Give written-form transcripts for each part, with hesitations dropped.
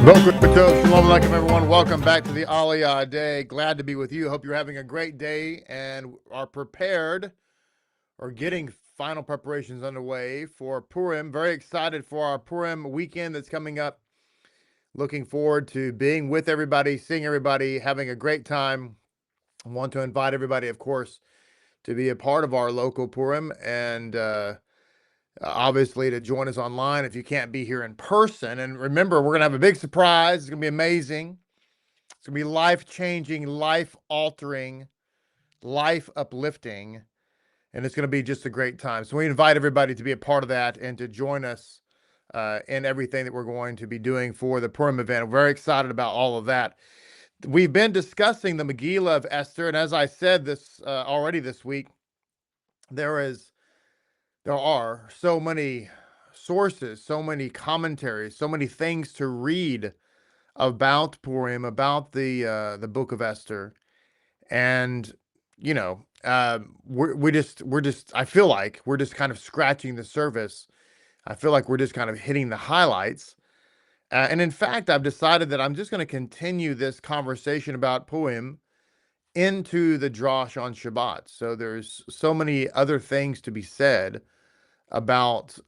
Shalom Aleichem, everyone. Welcome back to the Aliyah Day. Glad to be with you. Hope you're having a great day and are prepared or getting final preparations underway for Purim. Very excited for our Purim weekend that's coming up. Looking forward to being with everybody, seeing everybody, having a great time. I want to invite everybody, of course, to be a part of our local Purim and obviously to join us online if you can't be here in person. And remember, we're going to have a big surprise. It's going to be amazing. It's going to be life-changing, life-altering, life-uplifting, and it's going to be just a great time. So we invite everybody to be a part of that and to join us in everything that we're going to be doing for the Purim event. We're very excited about all of that. We've been discussing the Megillah of Esther, and as I said this already this week, there are so many sources, so many commentaries, so many things to read about Purim, about the book of Esther, and you know, we're just I feel like we're just kind of scratching the surface. I feel like we're just kind of hitting the highlights, and in fact, I've decided that I'm just going to continue this conversation about Purim into the Drash on Shabbat. So there's so many other things to be said about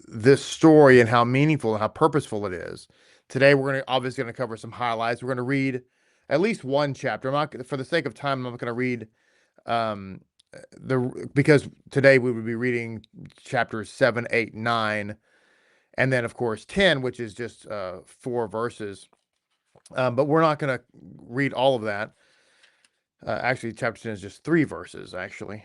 this story and how meaningful and how purposeful it is. Today, we're obviously going to cover some highlights. We're going to read at least one chapter. I'm not, for the sake of time, I'm not going to read because today we would be reading chapters 7, 8, 9, and then of course 10, which is just 4 verses. But we're not going to read all of that. Actually, chapter 10 is just 3 verses, actually.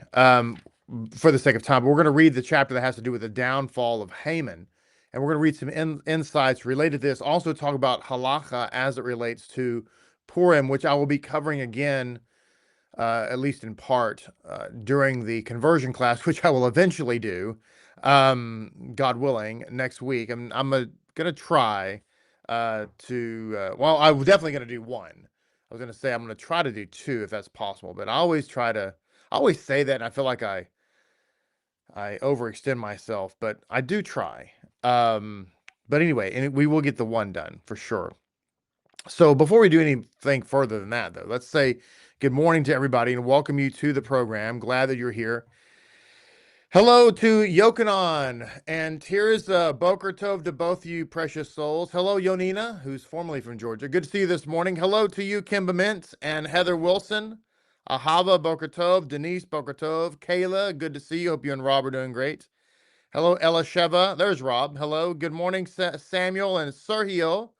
For the sake of time, but we're going to read the chapter that has to do with the downfall of Haman, and we're going to read some insights related to this. Also talk about halacha as it relates to Purim, which I will be covering again, at least in part, during the conversion class, which I will eventually do, God willing, next week. I'm going to try well, I'm definitely going to do one. I was going to say I'm going to try to do 2 if that's possible, but I always say that, and I feel like I overextend myself, but I do try. But anyway, and we will get the 1 done for sure. So before we do anything further than that, though, let's say good morning to everybody and welcome you to the program. Glad that you're here. Hello to Yochanan, and here's Boker Tov to both of you precious souls. Hello, Yonina, who's formerly from Georgia. Good to see you this morning. Hello to you, Kimba Mintz and Heather Wilson. Ahava, Boker Tov, Denise, Boker Tov, Kayla, good to see you. Hope you and Rob are doing great. Hello, Elisheva. There's Rob. Hello. Good morning, Samuel and Sergio.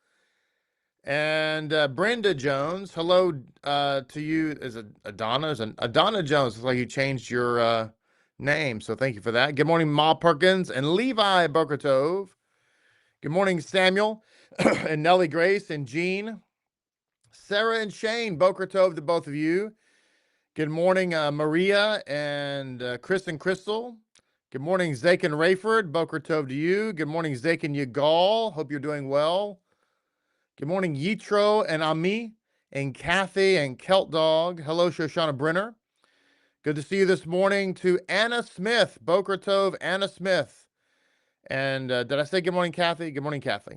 And Brenda Jones. Hello to you. Is it Adonna? Adonna Jones. Looks like you changed your name, so thank you for that. Good morning, Ma Perkins and Levi Boker Tov. Good morning, Samuel and Nellie Grace and Jean. Sarah and Shane, Boker Tov to both of you. Good morning, Maria and Chris and Crystal. Good morning, Zakin Rayford. Boker Tov to you. Good morning, Zakin Yagal. Hope you're doing well. Good morning, Yitro and Ami and Kathy and Kelt Dog. Hello, Shoshana Brenner. Good to see you this morning to Anna Smith. Boker Tov, Anna Smith. And did I say good morning, Kathy? Good morning, Kathy.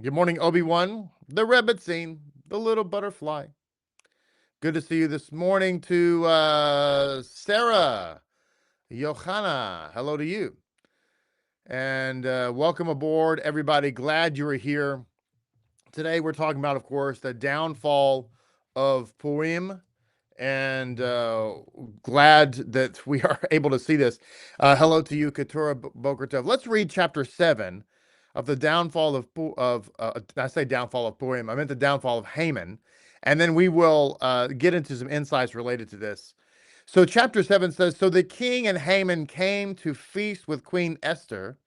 Good morning, Obi-Wan, the Rebbitzin, the little butterfly. Good to see you this morning to Sarah, Johanna. Hello to you. And welcome aboard, everybody. Glad you were here. Today we're talking about, of course, the downfall of Purim. And glad that we are able to see this. Hello to you, Keturah Boker Tov. Let's read chapter 7 of the downfall of I say downfall of Purim. I meant the downfall of Haman. And then we will get into some insights related to this. So chapter 7 says, so the king and Haman came to feast with Queen Esther.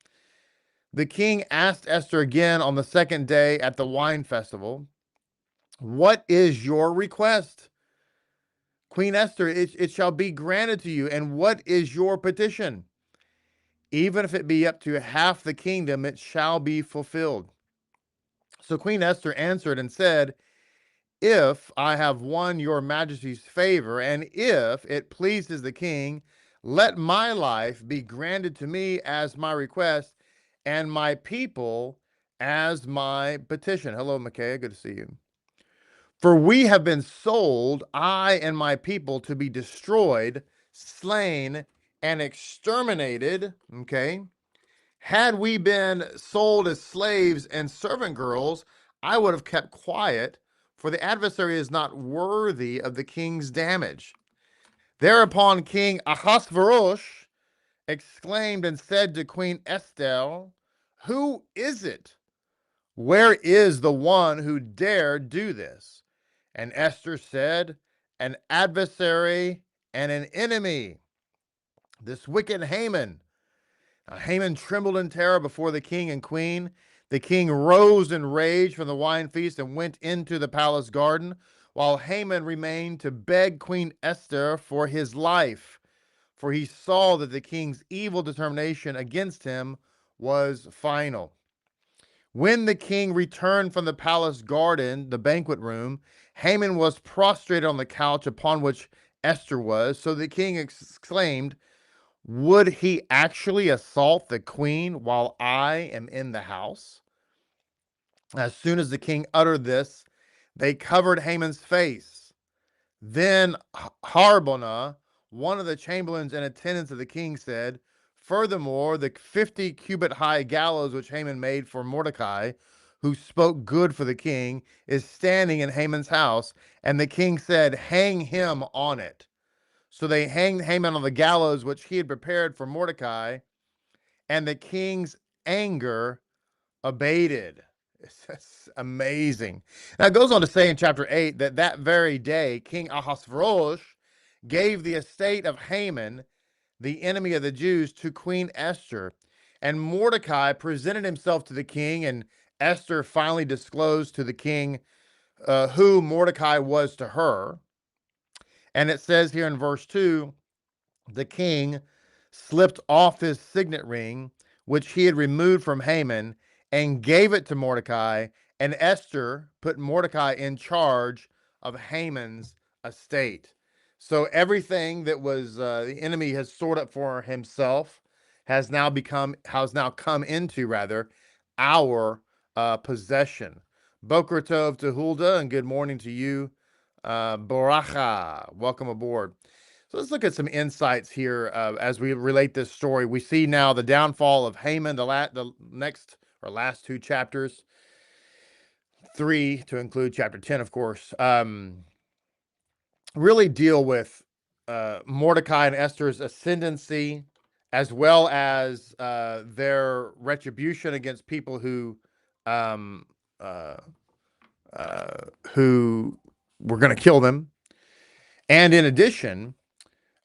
The king asked Esther again on the 2nd day at the wine festival, what is your request? Queen Esther, it shall be granted to you. And what is your petition? Even if it be up to half the kingdom, it shall be fulfilled. So Queen Esther answered and said, if I have won your majesty's favor, and if it pleases the king, let my life be granted to me as my request, and my people as my petition. Hello, Micaiah. Good to see you. For we have been sold, I and my people, to be destroyed, slain, and exterminated. Okay. Had we been sold as slaves and servant girls, I would have kept quiet, for the adversary is not worthy of the king's damage. Thereupon King Ahasuerus exclaimed and said to Queen Esther, who is it? Where is the one who dared do this? And Esther said, an adversary and an enemy, this wicked Haman. Now, Haman trembled in terror before the king and queen. The king rose in rage from the wine feast and went into the palace garden, while Haman remained to beg Queen Esther for his life, for he saw that the king's evil determination against him was final. When the king returned from the palace garden, the banquet room, Haman was prostrated on the couch upon which Esther was. So the king exclaimed, would he actually assault the queen while I am in the house? As soon as the king uttered this, they covered Haman's face. Then Harbonah, one of the chamberlains and attendants of the king, said, furthermore, the 50-cubit high gallows which Haman made for Mordecai, who spoke good for the king, is standing in Haman's house. And the king said, hang him on it. So they hanged Haman on the gallows which he had prepared for Mordecai, and the king's anger abated. It's amazing. Now it goes on to say in chapter 8 that that very day, King Ahasuerus gave the estate of Haman, the enemy of the Jews, to Queen Esther. And Mordecai presented himself to the king, and Esther finally disclosed to the king who Mordecai was to her. And it says here in verse 2, the king slipped off his signet ring, which he had removed from Haman, and gave it to Mordecai. And Esther put Mordecai in charge of Haman's estate. So everything that was the enemy has stored up for himself has now come into our possession. Boker Tov to Hulda, and good morning to you. Baracha, welcome aboard. So let's look at some insights here as we relate this story. We see now the downfall of Haman, the next or last two chapters, 3 to include chapter 10, of course, really deal with Mordecai and Esther's ascendancy, as well as their retribution against people who were going to kill them. And in addition,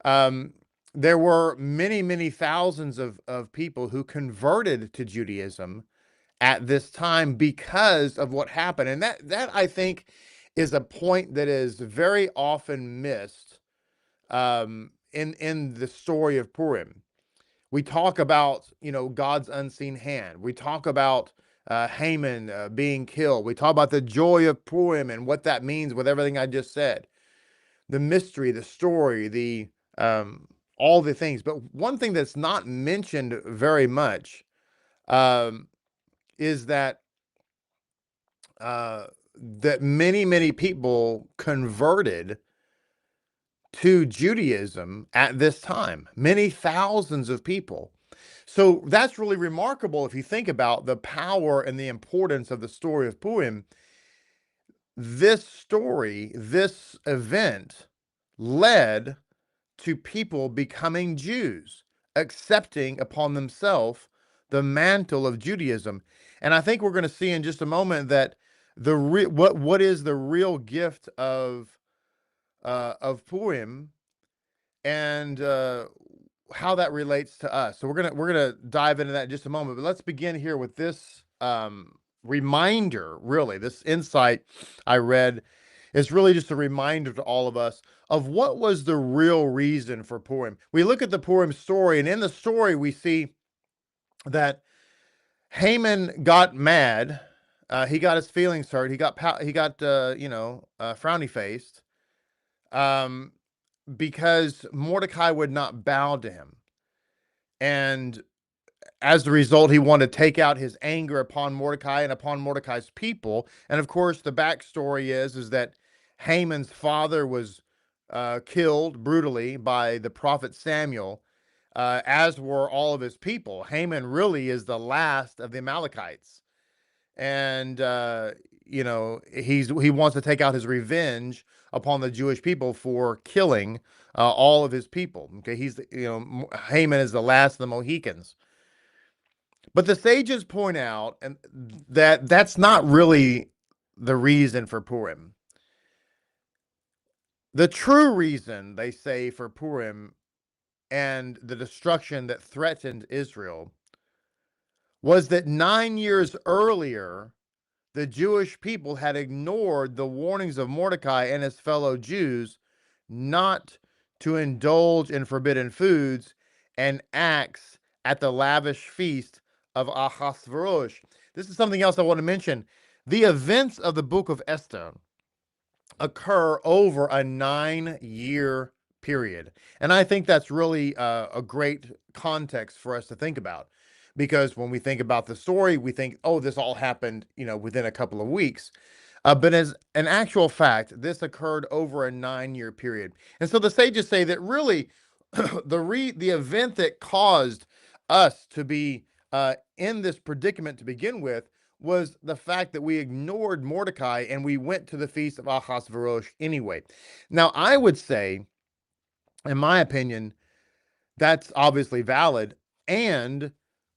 there were many, many thousands of people who converted to Judaism at this time because of what happened. And that I think is a point that is very often missed in the story of Purim. We talk about, God's unseen hand. We talk about Haman being killed. We talk about the joy of Purim and what that means with everything I just said. The mystery, the story, all the things. But one thing that's not mentioned very much is that that many, many people converted to Judaism at this time. Many thousands of people. So that's really remarkable if you think about the power and the importance of the story of Purim. This story, this event, led to people becoming Jews, accepting upon themselves the mantle of Judaism. And I think we're going to see in just a moment that what is the real gift of Purim, and how that relates to us. So we're gonna dive into that in just a moment. But let's begin here with this reminder. Really, this insight I read is really just a reminder to all of us of what was the real reason for Purim. We look at the Purim story, and in the story we see that Haman got mad. He got his feelings hurt. He got frowny faced, because Mordecai would not bow to him. And as a result, he wanted to take out his anger upon Mordecai and upon Mordecai's people. And of course, the backstory is that Haman's father was killed brutally by the prophet Samuel, as were all of his people. Haman really is the last of the Amalekites. And, he wants to take out his revenge upon the Jewish people for killing all of his people. Okay, Haman is the last of the Mohicans. But the sages point out and that's not really the reason for Purim. The true reason, they say, for Purim and the destruction that threatened Israel was that 9 years earlier, the Jewish people had ignored the warnings of Mordecai and his fellow Jews not to indulge in forbidden foods and acts at the lavish feast of Ahasuerus. This is something else I want to mention. The events of the book of Esther occur over a 9-year period. And I think that's really a great context for us to think about. Because when we think about the story, we think, oh, this all happened, within a couple of weeks. But as an actual fact, this occurred over a 9-year period. And so the sages say that really the event that caused us to be in this predicament to begin with was the fact that we ignored Mordecai and we went to the feast of Ahasuerus anyway. Now, I would say, in my opinion, that's obviously valid. And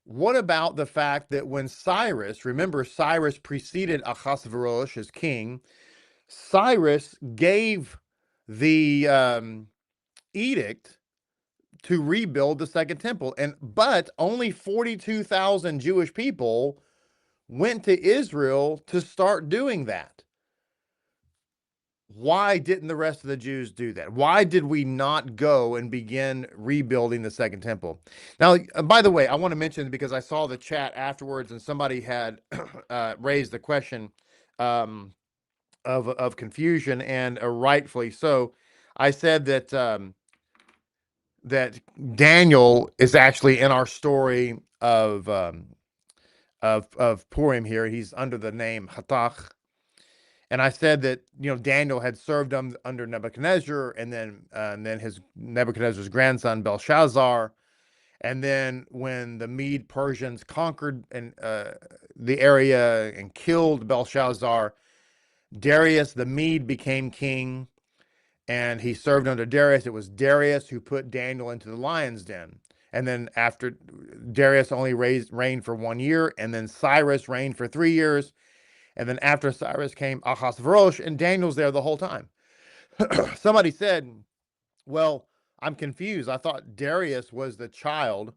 what about the fact that when Cyrus, remember Cyrus preceded Ahasuerus as king, Cyrus gave the edict to rebuild the second temple, but only 42,000 Jewish people went to Israel to start doing that. Why didn't the rest of the Jews do that? Why did we not go and begin rebuilding the second temple? Now, by the way, I want to mention, because I saw the chat afterwards and somebody had raised the question of confusion, and rightfully so. I said that that Daniel is actually in our story of Purim here. He's under the name Hatach. And I said that, Daniel had served under Nebuchadnezzar, and then his Nebuchadnezzar's grandson Belshazzar, and then when the Mede Persians conquered the area and killed Belshazzar, Darius the Mede became king, and he served under Darius. It was Darius who put Daniel into the lion's den. And then after Darius only reigned for 1 year, and then Cyrus reigned for 3 years. And then after Cyrus came Ahasuerus, and Daniel's there the whole time. Somebody said, well, I'm confused. I thought Darius was the child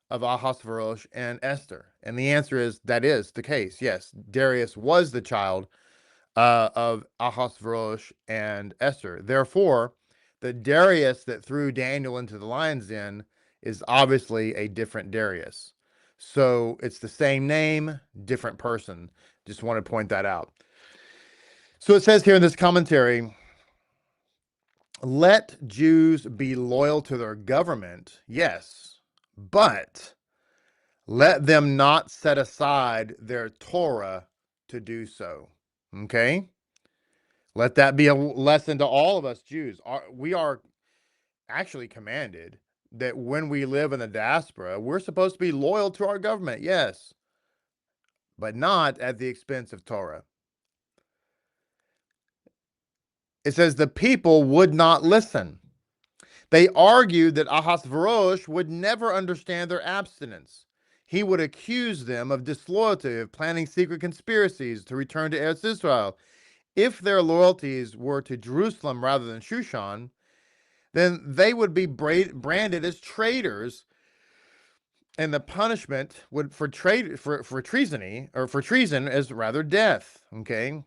of Ahasuerus and Esther. And the answer is that is the case. Yes, Darius was the child of Ahasuerus and Esther. Therefore, the Darius that threw Daniel into the lion's den is obviously a different Darius. So it's the same name, different person. Just want to point that out. So it says here in this commentary, let Jews be loyal to their government, yes, but let them not set aside their Torah to do so. Okay? Let that be a lesson to all of us Jews. We are actually commanded that when we live in the diaspora, we're supposed to be loyal to our government, yes, but not at the expense of Torah. It says the people would not listen. They argued that Ahasuerus would never understand their abstinence. He would accuse them of disloyalty, of planning secret conspiracies to return to Eretz Israel. If their loyalties were to Jerusalem rather than Shushan, then they would be branded as traitors, and the punishment would for treason is rather death. Okay,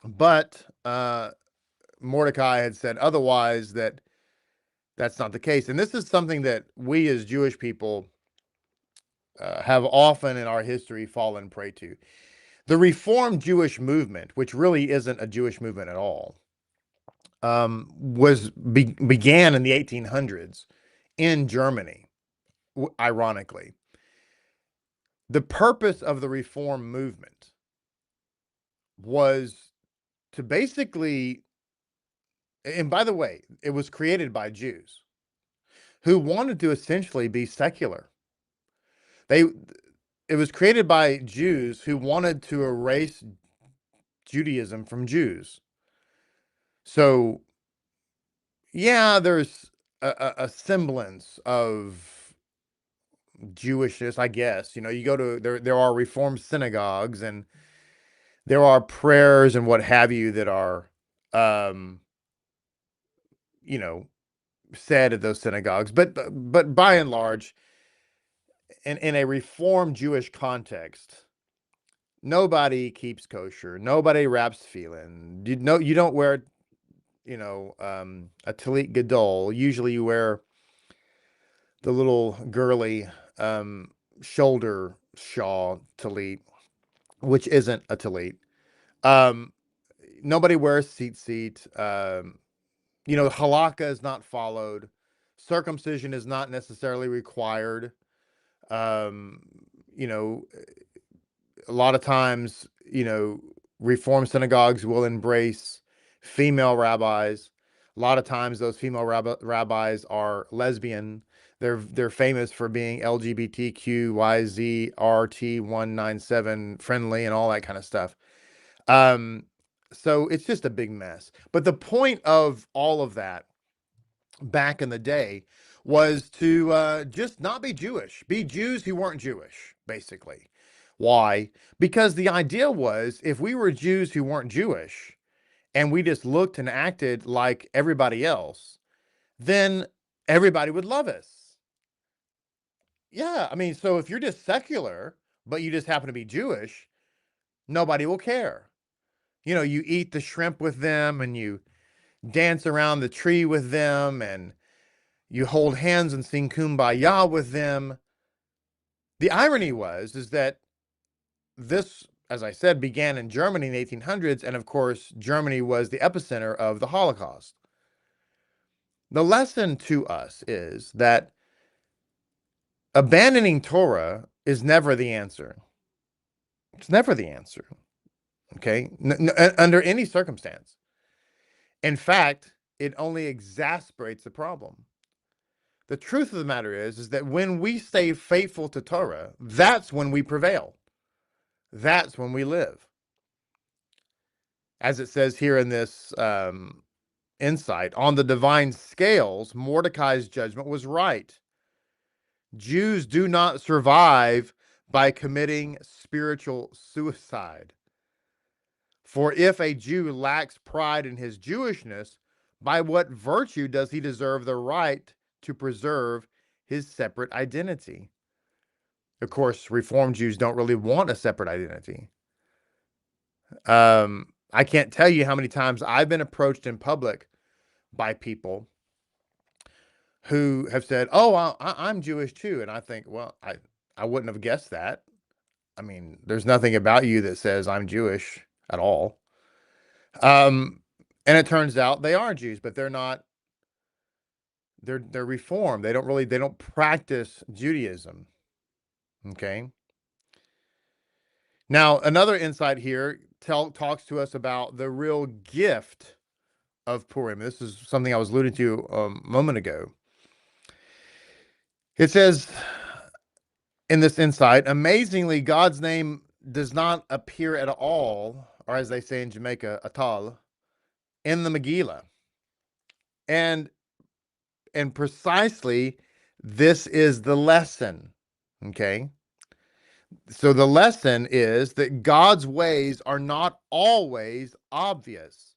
but Mordecai had said otherwise, that's not the case, and this is something that we as Jewish people have often in our history fallen prey to. The Reformed Jewish movement, which really isn't a Jewish movement at all, began in the 1800s in Germany, ironically. The purpose of the Reform movement was to basically, and by the way, it was created by Jews who wanted to essentially be secular. It was created by Jews who wanted to erase Judaism from Jews. So, yeah, there's a semblance of Jewishness, I guess. You know, you go to there are Reformed synagogues, and there are prayers and what have you that are, you know, said at those synagogues. But by and large, in a Reformed Jewish context, nobody keeps kosher. Nobody wraps tefillin. You don't wear, a talit gadol. Usually, you wear the little girly shoulder shawl talit, which isn't a talit. Nobody wears tzitzit. Halakha is not followed. Circumcision is not necessarily required. Um, you know, a lot of times, Reform synagogues will embrace female rabbis. A lot of times, those female rabbis are lesbian. They're famous for being LGBTQYZRT197 friendly and all that kind of stuff. So it's just a big mess. But the point of all of that back in the day was to just not be Jewish, be Jews who weren't Jewish, basically. Why? Because the idea was, if we were Jews who weren't Jewish and we just looked and acted like everybody else, then everybody would love us. Yeah, I mean, so if you're just secular, but you just happen to be Jewish, nobody will care. You eat the shrimp with them, and you dance around the tree with them, and you hold hands and sing Kumbaya with them. The irony is that this, as I said, began in Germany in the 1800s, and of course, Germany was the epicenter of the Holocaust. The lesson to us is that abandoning Torah is never the answer. It's never the answer, okay? Under any circumstance. In fact, it only exacerbates the problem. The truth of the matter is that when we stay faithful to Torah, that's when we prevail. That's when we live. As it says here in this insight, on the divine scales, Mordecai's judgment was right. Jews do not survive by committing spiritual suicide. For if a Jew lacks pride in his Jewishness, by what virtue does he deserve the right to preserve his separate identity? Of course, Reformed Jews don't really want a separate identity. I can't tell you how many times I've been approached in public by people who have said, "Oh, I'm Jewish too," and I think, well, I wouldn't have guessed that. I mean, there's nothing about you that says I'm Jewish at all. And it turns out they are Jews, but they're not. They're Reformed. They don't practice Judaism. Okay. Now, another insight here talks to us about the real gift of Purim. This is something I was alluding to a moment ago. It says in this insight, amazingly, God's name does not appear at all, or as they say in Jamaica, atal, in the Megillah. And precisely this is the lesson. Okay. So the lesson is that God's ways are not always obvious.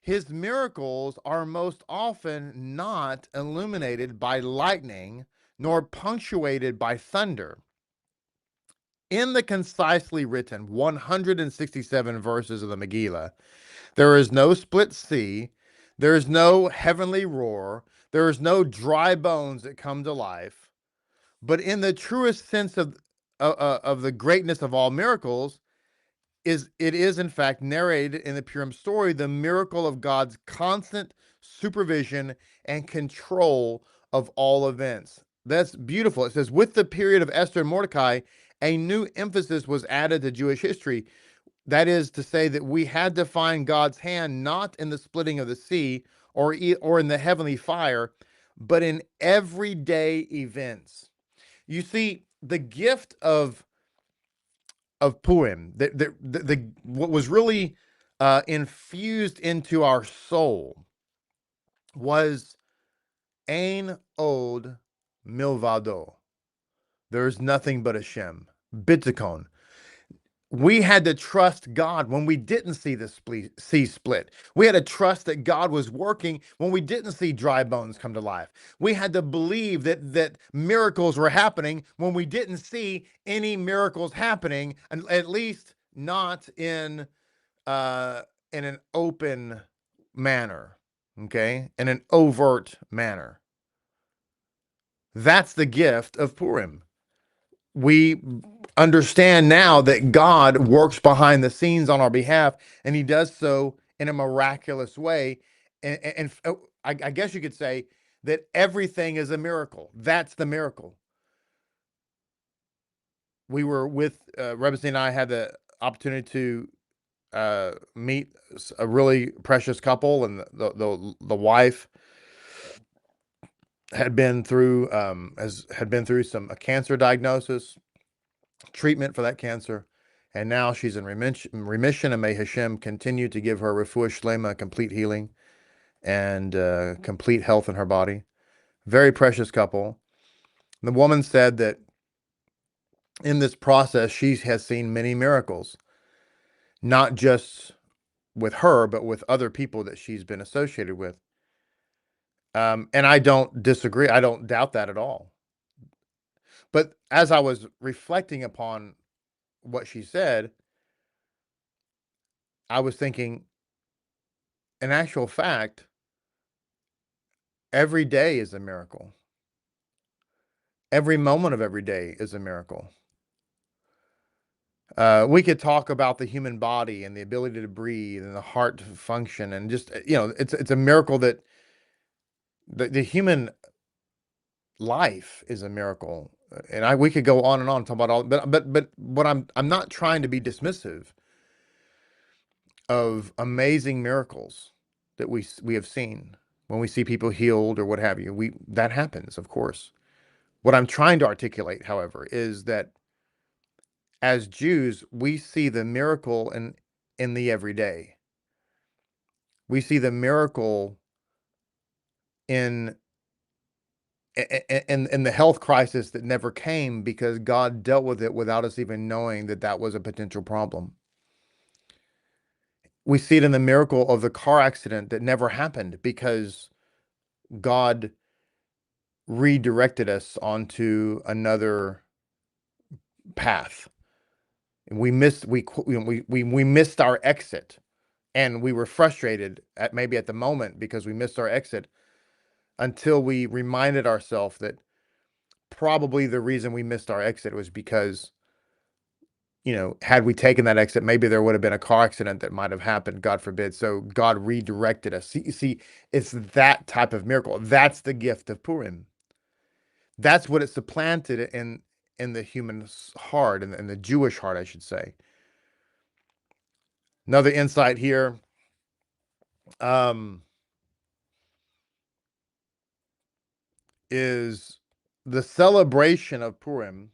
His miracles are most often not illuminated by lightning, nor punctuated by thunder. In the concisely written 167 verses of the Megillah, there is no split sea, there is no heavenly roar, there is no dry bones that come to life. But in the truest sense of the greatness of all miracles, it is in fact narrated in the Purim story, the miracle of God's constant supervision and control of all events. That's beautiful. It says, with the period of Esther and Mordecai, a new emphasis was added to Jewish history. That is to say that we had to find God's hand not in the splitting of the sea or in the heavenly fire, but in everyday events. You see, the gift of Purim, what was really infused into our soul was Ein Od Milvado. There's nothing but Hashem. Bitachon. We had to trust God when we didn't see the sea split. We had to trust that God was working when we didn't see dry bones come to life. We had to believe that miracles were happening when we didn't see any miracles happening, and at least not in an open manner, okay, in an overt manner. That's the gift of Purim. We understand now that God works behind the scenes on our behalf, and he does so in a miraculous way. And I guess you could say that everything is a miracle. That's the miracle. We were with Rebbe and I had the opportunity to meet a really precious couple, and the wife had been through a cancer diagnosis, treatment for that cancer, and now she's in remission, and may Hashem continue to give her refuah shlema, complete healing and complete health in her body. Very precious couple. The woman said that in this process she has seen many miracles, not just with her, but with other people that she's been associated with. And I don't disagree. I don't doubt that at all. But as I was reflecting upon what she said, I was thinking, in actual fact, every day is a miracle. Every moment of every day is a miracle. We could talk about the human body and the ability to breathe and the heart to function, and just, it's a miracle that the human life is a miracle. And we could go on and on talk about all, but what I'm not trying to be dismissive of amazing miracles that we have seen when we see people healed or what have you. That happens, of course. What I'm trying to articulate, however, is that as Jews, we see the miracle in the everyday. We see the miracle in the health crisis that never came because God dealt with it without us even knowing that was a potential problem. We see it in the miracle of the car accident that never happened because God redirected us onto another path. We missed our exit, and we were frustrated at the moment because we missed our exit, until we reminded ourselves that probably the reason we missed our exit was because, had we taken that exit, maybe there would have been a car accident that might have happened, God forbid. So God redirected us. See, it's that type of miracle. That's the gift of Purim. That's what it supplanted in the human heart, in the Jewish heart, I should say. Another insight here. Is the celebration of Purim,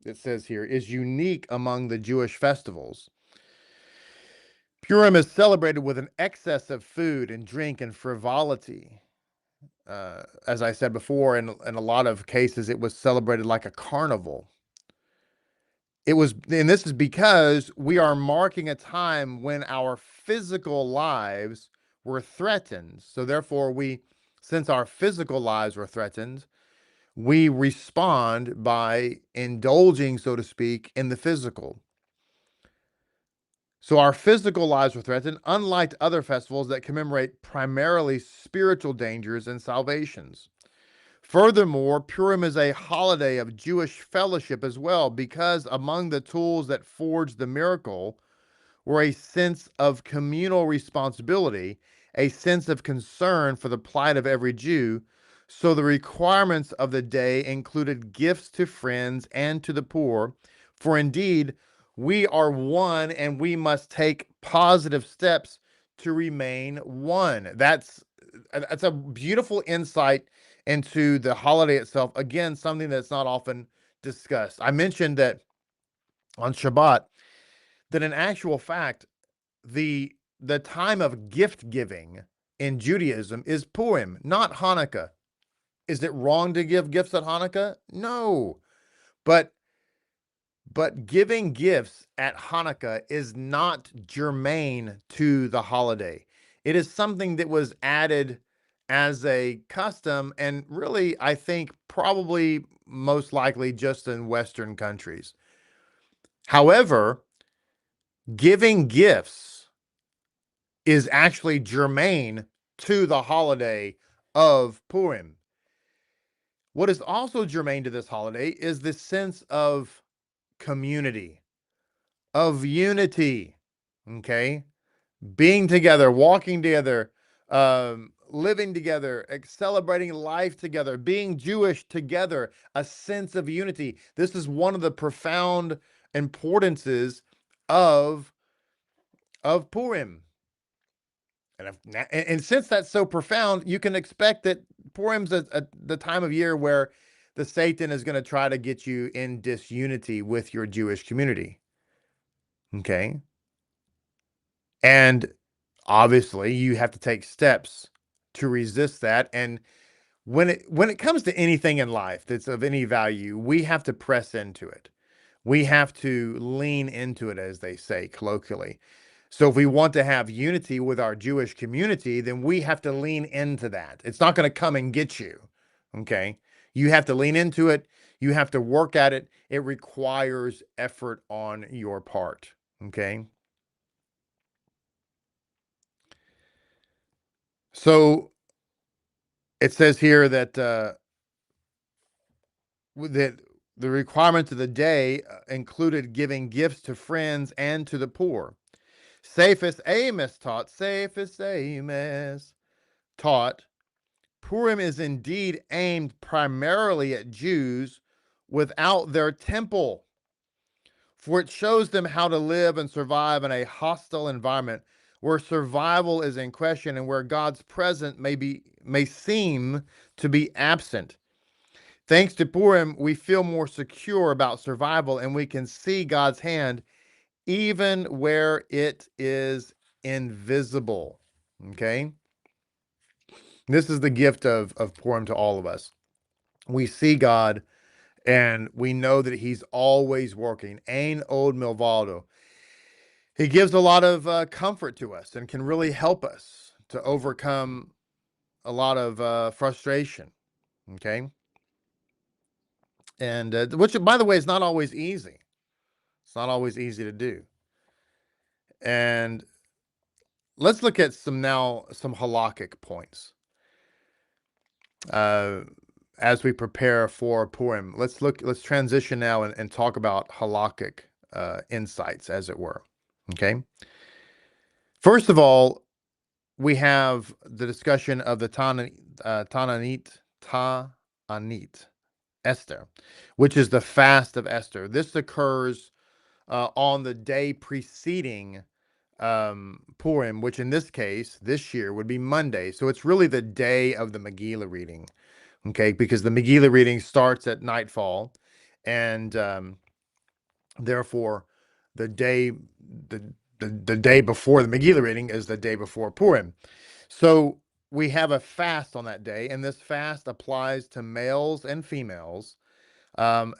it says here, is unique among the Jewish festivals. Purim is celebrated with an excess of food and drink and frivolity. As I said before, in a lot of cases, it was celebrated like a carnival. And this is because we are marking a time when our physical lives were threatened. So therefore, since our physical lives were threatened, we respond by indulging, so to speak, in the physical. So our physical lives were threatened, unlike other festivals that commemorate primarily spiritual dangers and salvations. Furthermore, Purim is a holiday of Jewish fellowship as well, because among the tools that forged the miracle were a sense of communal responsibility, a sense of concern for the plight of every Jew. So the requirements of the day included gifts to friends and to the poor, For indeed, we are one, and we must take positive steps to remain one. That's a beautiful insight into the holiday itself. Again, something that's not often discussed. I mentioned that on Shabbat, that in actual fact, the time of gift giving in Judaism is Purim, not Hanukkah. Is it wrong to give gifts at Hanukkah? No. But giving gifts at Hanukkah is not germane to the holiday. It is something that was added as a custom, and really, I think, probably most likely just in Western countries. However, giving gifts is actually germane to the holiday of Purim. What is also germane to this holiday is the sense of community, of unity, okay? Being together, walking together, living together, celebrating life together, being Jewish together, a sense of unity. This is one of the profound importances of Purim. And since that's so profound, you can expect that Purim's the time of year where the Satan is going to try to get you in disunity with your Jewish community. Okay? And obviously, you have to take steps to resist that. And when it comes to anything in life that's of any value, we have to press into it. We have to lean into it, as they say colloquially. So if we want to have unity with our Jewish community, then we have to lean into that. It's not going to come and get you. Okay? You have to lean into it. You have to work at it. It requires effort on your part. Okay? So it says here that that the requirements of the day included giving gifts to friends and to the poor. Safest Amos taught, Safest Amos taught, Purim is indeed aimed primarily at Jews without their temple, for it shows them how to live and survive in a hostile environment where survival is in question and where God's presence may seem to be absent. Thanks to Purim, we feel more secure about survival, and we can see God's hand even where it is invisible. Okay? This is the gift of Purim to all of us. We see God, and we know that he's always working. Ein od milvado. He gives a lot of comfort to us and can really help us to overcome a lot of frustration. Okay? And which, by the way, is not always easy. It's not always easy to do. And let's look at some halakhic points. As we prepare for Purim, let's transition now and talk about halakhic insights, as it were. Okay. First of all, we have the discussion of the Ta'anit Esther, which is the fast of Esther. This occurs on the day preceding Purim, which in this case, this year, would be Monday. So it's really the day of the Megillah reading, okay? Because the Megillah reading starts at nightfall, and therefore, the day before the Megillah reading is the day before Purim. So we have a fast on that day, and this fast applies to males and females,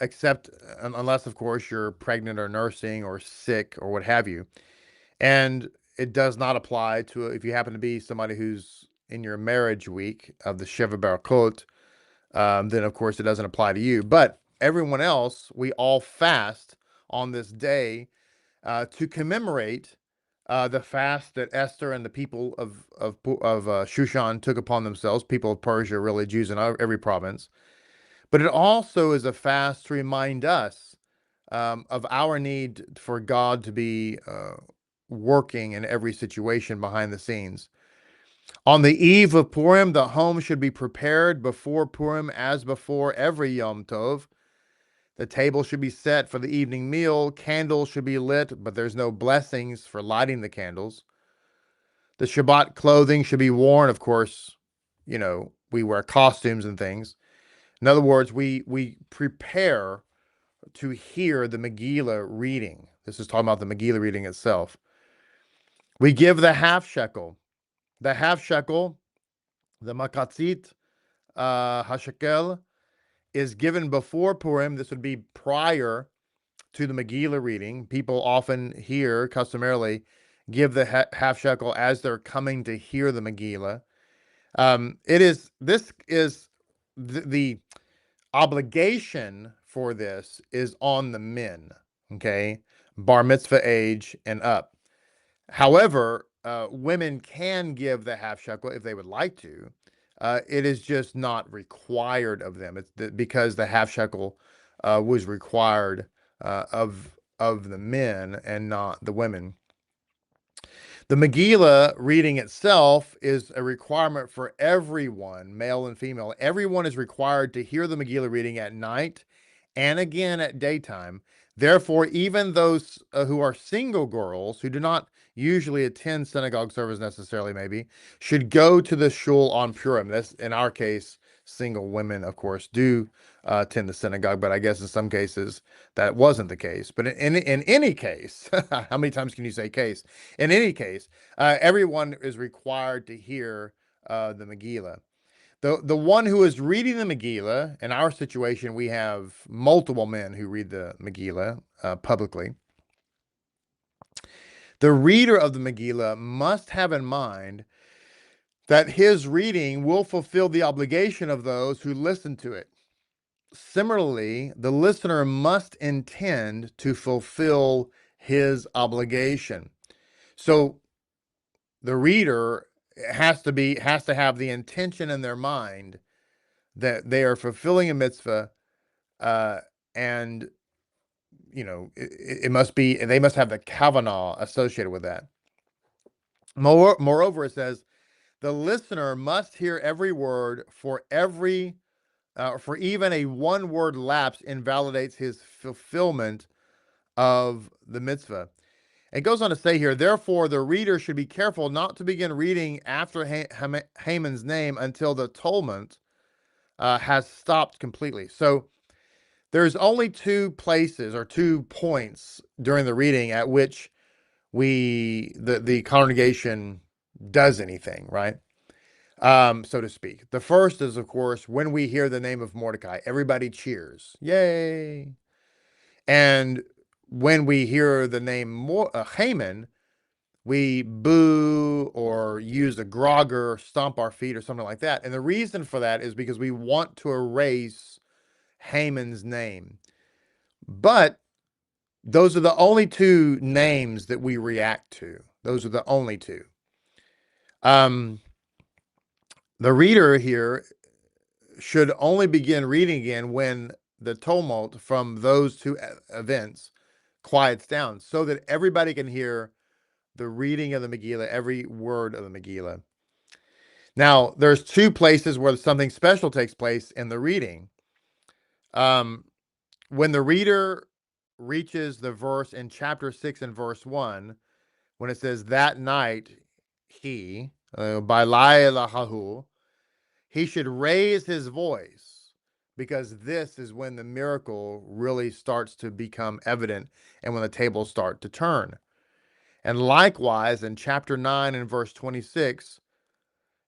except unless, of course, you're pregnant or nursing or sick or what have you. And it does not apply to if you happen to be somebody who's in your marriage week of the Sheva Barakot, then of course it doesn't apply to you. But everyone else, we all fast on this day to commemorate the fast that Esther and the people of Shushan took upon themselves. People of Persia, really Jews in every province. But it also is a fast to remind us of our need for God to be working in every situation behind the scenes. On the eve of Purim, the home should be prepared before Purim as before every Yom Tov. The table should be set for the evening meal. Candles should be lit, but there's no blessings for lighting the candles. The Shabbat clothing should be worn. Of course, we wear costumes and things. In other words, we prepare to hear the Megillah reading. This is talking about the Megillah reading itself. We give the half shekel. The half shekel, the makatzit hashekel, is given before Purim. This would be prior to the Megillah reading. People often here, customarily, give the half shekel as they're coming to hear the Megillah. This is the obligation for this is on the men, okay, bar mitzvah age and up. However, women can give the half shekel if they would like to. It is just not required of them. It's because the half shekel was required of the men and not the women. The Megillah reading itself is a requirement for everyone, male and female. Everyone is required to hear the Megillah reading at night and again at daytime. Therefore, even those who are single girls, who do not usually attend synagogue service necessarily, maybe, should go to the shul on Purim. That's, in our case, single women, of course, do attend the synagogue, but I guess in some cases that wasn't the case. But in any case, how many times can you say case? In any case, everyone is required to hear the Megillah. The one who is reading the Megillah, in our situation, we have multiple men who read the Megillah publicly. The reader of the Megillah must have in mind that his reading will fulfill the obligation of those who listen to it. Similarly, the listener must intend to fulfill his obligation. So the reader has to have the intention in their mind that they are fulfilling a mitzvah, and it must be, they must have the kavanah associated with that. Moreover, it says the listener must hear every word, for even a one-word lapse invalidates his fulfillment of the mitzvah. It goes on to say here, therefore, the reader should be careful not to begin reading after Haman's name until the Talmud has stopped completely. So there's only two places or 2 points during the reading at which the congregation does anything, right? So to speak. The first is, of course, when we hear the name of Mordecai, everybody cheers. Yay! And when we hear the name Haman, we boo or use a grogger, stomp our feet or something like that. And the reason for that is because we want to erase Haman's name. But those are the only 2 names that we react to. Those are the only 2. The reader here should only begin reading again when the tumult from those 2 events quiets down, so that everybody can hear the reading of the Megillah, every word of the Megillah. Now, there's 2 places where something special takes place in the reading. When the reader reaches the verse in chapter 6 and verse 1, when it says, that night he, by Lahahu, he should raise his voice, because this is when the miracle really starts to become evident and when the tables start to turn. And likewise, in chapter 9 and verse 26,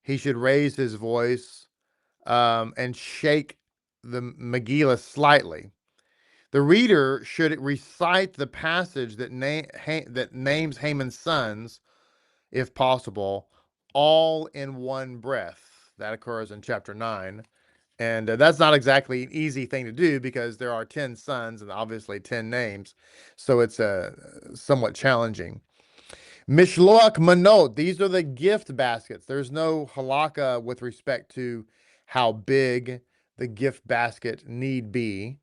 he should raise his voice and shake the Megillah slightly. The reader should recite the passage that names Haman's sons, if possible, all in one breath. That occurs in chapter 9. And that's not exactly an easy thing to do, because there are 10 sons and obviously 10 names. So it's somewhat challenging. Mishloach manot, these are the gift baskets. There's no halakha with respect to how big the gift basket need be.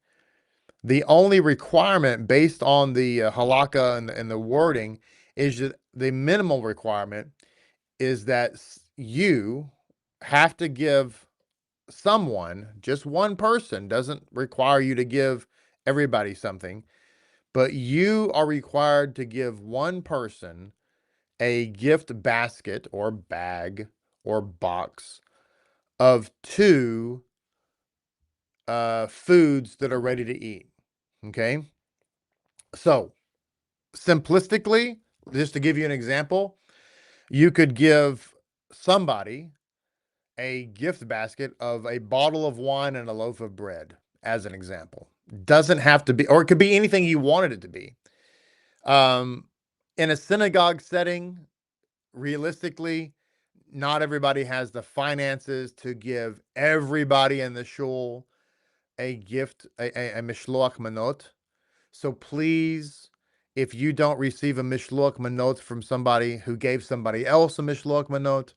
The only requirement based on the halakha and the wording is that the minimal requirement is that you have to give someone, just one person, doesn't require you to give everybody something, but you are required to give one person a gift basket or bag or box of two foods that are ready to eat. Okay. So simplistically, just to give you an example, you could give somebody a gift basket of a bottle of wine and a loaf of bread, as an example. Doesn't have to be, or it could be anything you wanted it to be. In a synagogue setting, realistically, not everybody has the finances to give everybody in the shul a gift, a mishloach manot. So please, if you don't receive a mishloach manot from somebody who gave somebody else a mishloach manot,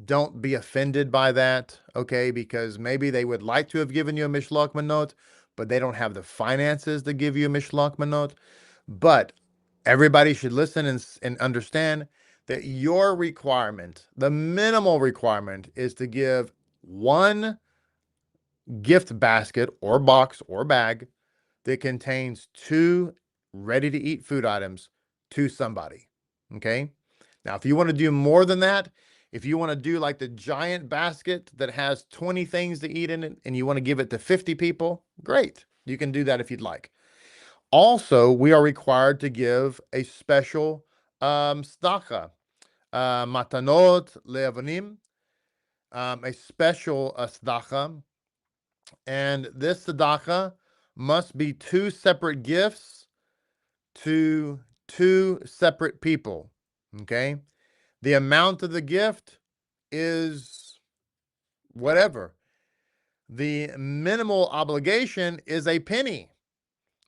don't be offended by that, okay? Because maybe they would like to have given you a mishloach manot, but they don't have the finances to give you a mishloach manot. But everybody should listen and understand that your requirement, the minimal requirement, is to give one gift basket or box or bag that contains two ready-to-eat food items to somebody, okay? Now, if you want to do more than that, if you want to do like the giant basket that has 20 things to eat in it and you want to give it to 50 people, great. You can do that if you'd like. Also, we are required to give a special tzedakah, matanot le'avanim, a special tzedakah. And this tzedakah must be two separate gifts to two separate people, okay? The amount of the gift is whatever. The minimal obligation is a penny.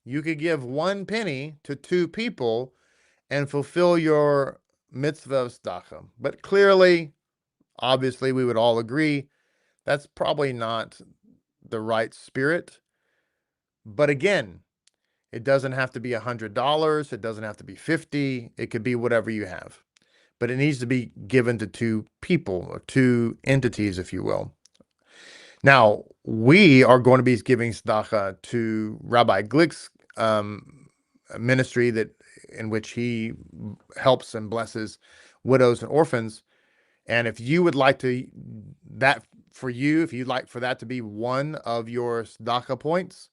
You could give 1 penny to 2 people and fulfill your mitzvah of tzedakah. But clearly, obviously, we would all agree that's probably not the right spirit. But again, it doesn't have to be $100. It doesn't have to be 50. It could be whatever you have. But it needs to be given to 2 people, or 2 entities, if you will. Now, we are going to be giving tzedakah to Rabbi Glick's ministry in which he helps and blesses widows and orphans. And if you would like to, if you'd like for that to be one of your tzedakah points,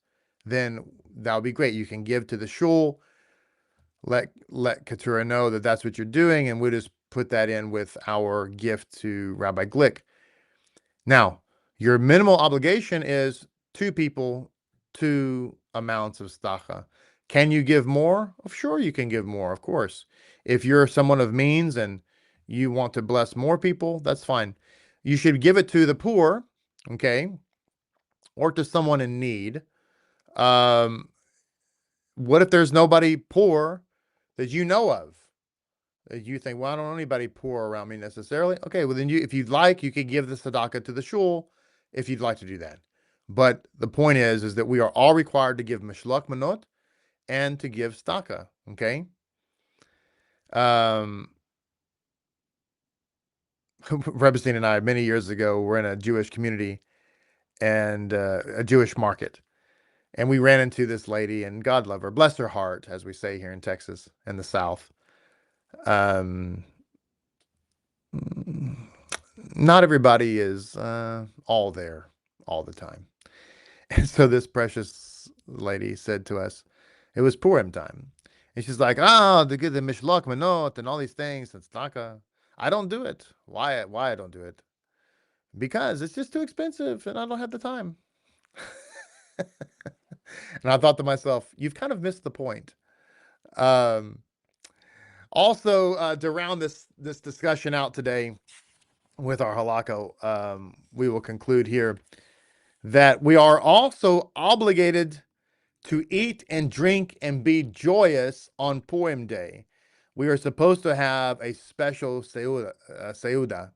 then that would be great. You can give to the shul, let Keturah know that that's what you're doing, and we'll just put that in with our gift to Rabbi Glick. Now, your minimal obligation is 2 people, 2 amounts of tzedakah. Can you give more? Oh, sure, you can give more, of course. If you're someone of means and you want to bless more people, that's fine. You should give it to the poor, okay, or to someone in need. What if there's nobody poor that you know of? That you think, well, I don't know anybody poor around me necessarily. Okay, well then if you'd like, you could give the tzedakah to the shul if you'd like to do that. But the point is that we are all required to give mishloach manot and to give tzedakah. Okay. Rebbeinu and I, many years ago, were in a Jewish community and a Jewish market. And we ran into this lady, and God love her, bless her heart, as we say here in Texas and the South. Not everybody is all there all the time. And so this precious lady said to us, it was Purim time. And she's like, to get the mishloach manot and all these things, and tzedakah. I don't do it. Why I don't do it? Because it's just too expensive and I don't have the time. And I thought to myself, you've kind of missed the point. Also, to round this discussion out today with our halakha, we will conclude here that we are also obligated to eat and drink and be joyous on Purim Day. We are supposed to have a special seuda,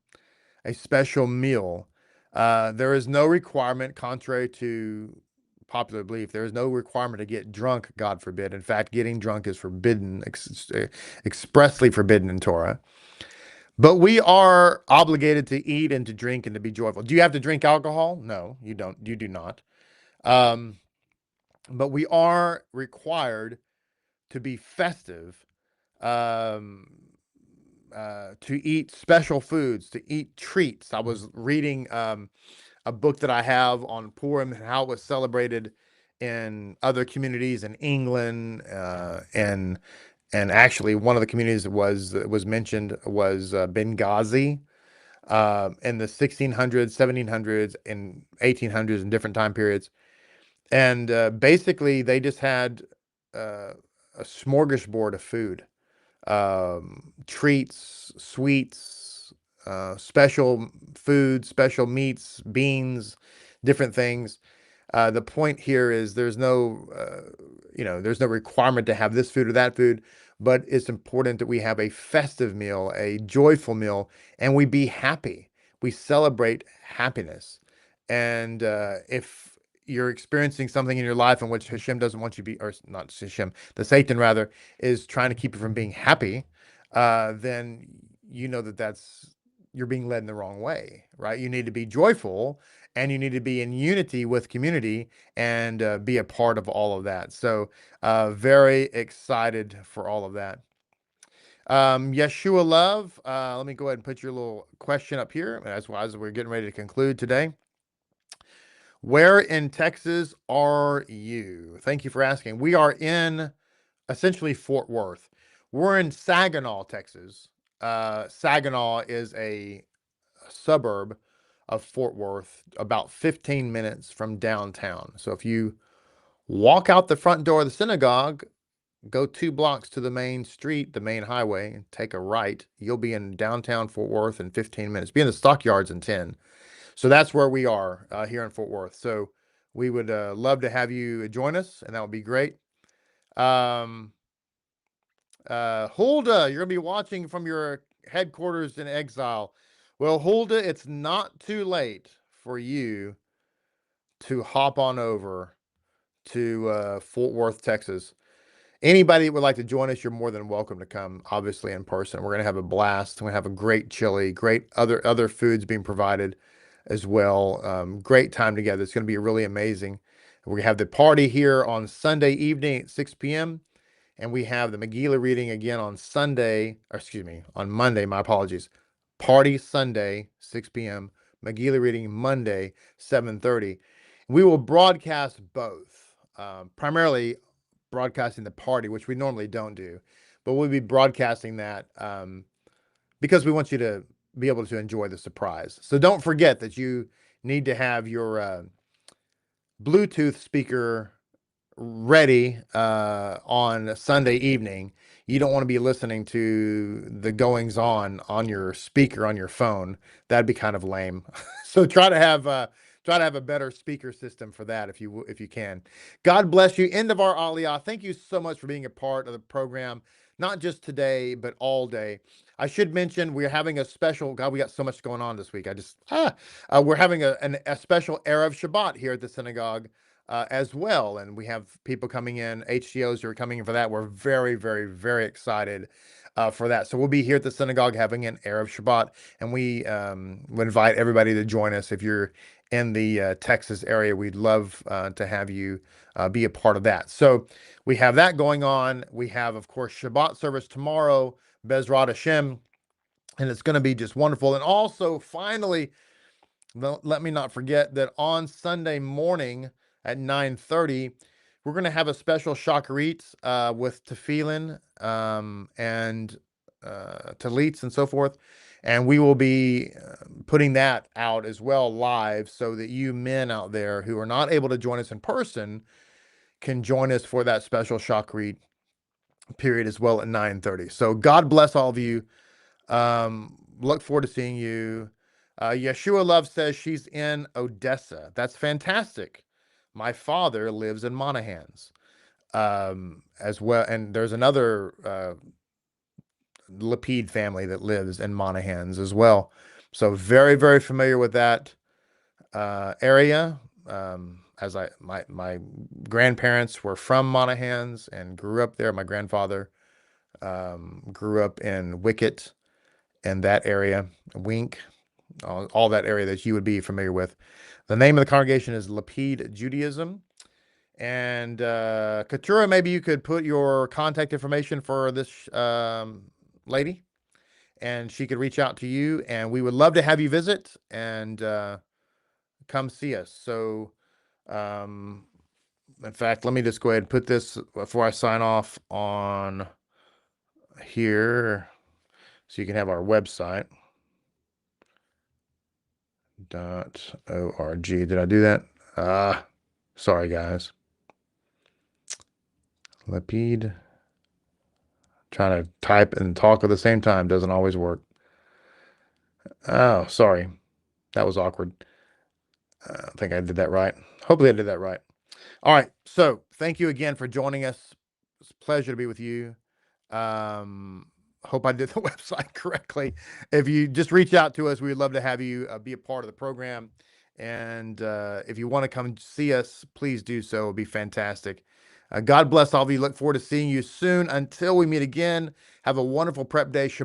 a special meal. There is no requirement, contrary to popular belief, there is no requirement to get drunk, God forbid. In fact, getting drunk is forbidden, expressly forbidden in Torah. But we are obligated to eat and to drink and to be joyful. Do you have to drink alcohol? No, you don't. You do not. but we are required to be festive, um, to eat special foods, to eat treats. I was reading a book that I have on Purim and how it was celebrated in other communities in England, and actually one of the communities that was mentioned was Benghazi, in the 1600s, 1700s, and 1800s, and different time periods. And basically, they just had uh, a smorgasbord of food, treats, sweets, special food, special meats, beans, different things. The point here is there's no requirement to have this food or that food, but it's important that we have a festive meal, a joyful meal, and we be happy. We celebrate happiness. And if you're experiencing something in your life in which Hashem doesn't want you to be, or not Hashem, the Satan rather, is trying to keep you from being happy, then you know you're being led in the wrong way, right? You need to be joyful, and you need to be in unity with community, and be a part of all of that. So, very excited for all of that. Yeshua Love, let me go ahead and put your little question up here as we're getting ready to conclude today. Where in Texas are you? Thank you for asking. We are in essentially Fort Worth. We're in Saginaw, Texas. Saginaw is a suburb of Fort Worth, about 15 minutes from downtown. So if you walk out the front door of the synagogue, go 2 blocks to the main street, the main highway, and take a right, you'll be in downtown Fort Worth in 15 minutes. Be in the stockyards in 10. So that's where we are here in Fort Worth. So we would love to have you join us, and that would be great. Um, Hulda, you're going to be watching from your headquarters in exile. Well, Hulda, it's not too late for you to hop on over to Fort Worth, Texas. Anybody that would like to join us, you're more than welcome to come, obviously, in person. We're going to have a blast. We're going to have a great chili, great other foods being provided as well. Great time together. It's going to be really amazing. We're going to have the party here on Sunday evening at 6 p.m. And we have the Megillah reading again on on Monday. My apologies. Party Sunday, 6 p.m. Megillah reading Monday, 7:30. We will broadcast both, primarily broadcasting the party, which we normally don't do, but we'll be broadcasting that because we want you to be able to enjoy the surprise. So don't forget that you need to have your Bluetooth speaker ready on Sunday evening. You don't want to be listening to the goings on your speaker on your phone. That'd be kind of lame. So try to have a better speaker system for that if you can. God bless you. End of our Aliyah. Thank you so much for being a part of the program, not just today but all day. I should mention we're having a special. God, we got so much going on this week. We're having a special Erev Shabbat here at the synagogue as well. And we have people coming in, HTOs who are coming in for that. We're very, very, very excited for that. So we'll be here at the synagogue having an Erev Shabbat, and we invite everybody to join us. If you're in the Texas area, we'd love to have you be a part of that. So we have that going on. We have, of course, Shabbat service tomorrow, Bezrat Hashem, and it's going to be just wonderful. And also, finally, let me not forget that on Sunday morning at 9:30, we're going to have a special shacharit with tefillin and talits and so forth. And we will be putting that out as well live so that you men out there who are not able to join us in person can join us for that special shacharit period as well at 9:30. So God bless all of you. Look forward to seeing you. Yeshua Love says she's in Odessa. That's fantastic. My father lives in Monahans as well. And there's another Lapid family that lives in Monahans as well. So very, very familiar with that area. As my grandparents were from Monahans and grew up there. My grandfather grew up in Wickett and that area, Wink, all that area that you would be familiar with. The name of the congregation is Lapid Judaism. And Keturah, maybe you could put your contact information for this lady, and she could reach out to you, and we would love to have you visit and come see us. So, in fact, let me just go ahead and put this before I sign off on here so you can have our website. .org. Did I do that? Sorry, guys. Lapid. Trying to type and talk at the same time doesn't always work. Oh, sorry. That was awkward. I think I did that right. Hopefully I did that right. All right. So thank you again for joining us. It's a pleasure to be with you. Hope I did the website correctly. If you just reach out to us, we would love to have you be a part of the program. And if you want to come see us, please do so. It would be fantastic. God bless all of you. Look forward to seeing you soon. Until we meet again, have a wonderful prep day. Shabbat.